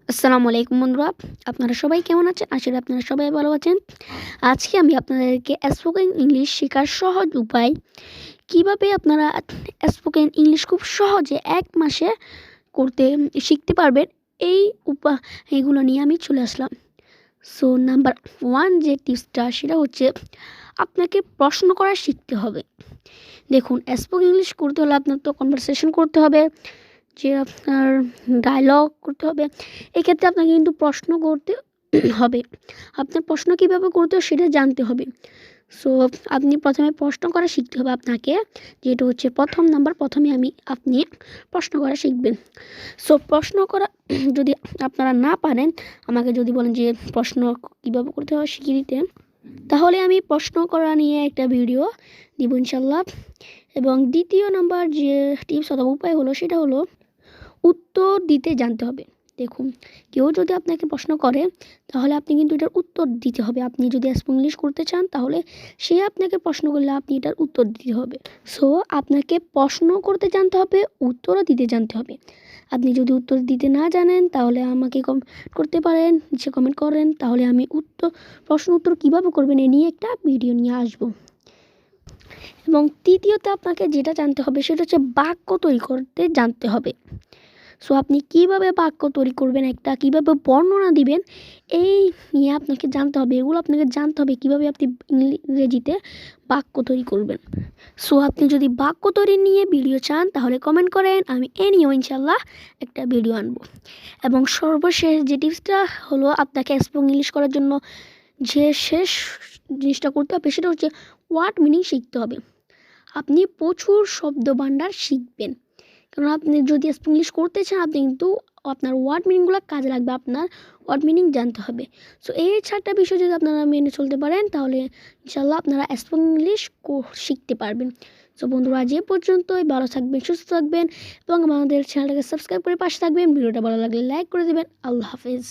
আসসালামু আলাইকুম বন্ধুরা, আপনারা সবাই কেমন আছেন? আশা করি আপনারা সবাই ভালো আছেন। আজকে আমি আপনাদেরকে স্পোকেন ইংলিশ শেখার সহজ উপায়, কিভাবে আপনারা স্পোকেন ইংলিশ খুব সহজে ১ মাসে করতে শিখতে পারবেন, এই এগুলো নিয়ে আমি চলে আসলাম। সো নাম্বার 1 যে টিপসটা সেটা হচ্ছে আপনাকে প্রশ্ন করা শিখতে হবে। দেখুন, স্পোকেন ইংলিশ করতে হলে আপনার তো কনভারসেশন করতে হবে, যে আপনার ডায়লগ করতে হবে। এক্ষেত্রে আপনাকে কিন্তু প্রশ্ন করতে হবে। আপনার প্রশ্ন কীভাবে করতে হয় সেটা জানতে হবে। সো আপনি প্রথমে প্রশ্ন করা শিখতে হবে আপনাকে, যেটা হচ্ছে প্রথম নাম্বার। আপনি প্রশ্ন করা শিখবেন। সো প্রশ্ন করা যদি আপনারা না পারেন, আমাকে যদি বলেন যে প্রশ্ন কীভাবে করতে হয় শিখিয়ে দিতে, তাহলে আমি প্রশ্ন করা নিয়ে একটা ভিডিও দিব ইনশাল্লাহ। এবং দ্বিতীয় নাম্বার যে টিপস অথবা উপায় হলো, সেটা হলো উত্তর দিতে জানতে হবে। দেখুন, কেউ যদি আপনাকে প্রশ্ন করে, তাহলে আপনি কিন্তু এটার উত্তর দিতে হবে। আপনি যদি স্পোকেন ইংলিশ করতে চান, তাহলে সে আপনাকে প্রশ্ন করলে আপনি এটার উত্তর দিতে হবে। সো আপনাকে প্রশ্ন করতে জানতে হবে, উত্তরও দিতে জানতে হবে। আপনি যদি উত্তর দিতে না জানেন, তাহলে আমাকে কমেন্ট করতে পারেন, নিচে কমেন্ট করেন, তাহলে আমি প্রশ্ন উত্তর কীভাবে করবেন এ নিয়ে একটা ভিডিও নিয়ে আসবো। এবং তৃতীয়ত আপনাকে যেটা জানতে হবে, সেটা হচ্ছে বাক্য তৈরি করতে জানতে হবে। সো আপনি কীভাবে বাক্য তৈরি করবেন, কীভাবে বর্ণনা দিবেন, এই নিয়ে আপনাকে জানতে হবে। এগুলো আপনাকে জানতে হবে কীভাবে আপনি ইংরেজিতে বাক্য তৈরি করবেন। সো আপনি যদি বাক্য তৈরি নিয়ে ভিডিও চান, তাহলে কমেন্ট করেন, আমি এ নিয়েও ইনশাল্লাহ একটা ভিডিও আনবো। এবং সর্বশেষ যে টিপসটা হলো, আপনাকে স্পোকেন ইংলিশ করার জন্য যে শেষ জিনিসটা করতে হবে, সেটা হচ্ছে ওয়ার্ড মিনিং শিখতে হবে। আপনি প্রচুর শব্দ ভাণ্ডার শিখবেন, কারণ আপনি যদি স্পোকেন ইংলিশ করতে চান, আপনি কিন্তু আপনার ওয়ার্ড মিনিংগুলো কাজে লাগবে, আপনার ওয়ার্ড মিনিং জানতে হবে। সো এই 4টা বিষয় যদি আপনারা মেনে চলতে পারেন, তাহলে ইনশাল্লাহ আপনারা স্পোকেন ইংলিশ শিখতে পারবেন। সো বন্ধুরা, আজ এ পর্যন্তই। ভালো থাকবেন, সুস্থ থাকবেন এবং আমাদের চ্যানেলটাকে সাবস্ক্রাইব করে পাশে থাকবেন। ভিডিওটা ভালো লাগলে লাইক করে দেবেন। আল্লাহ হাফেজ।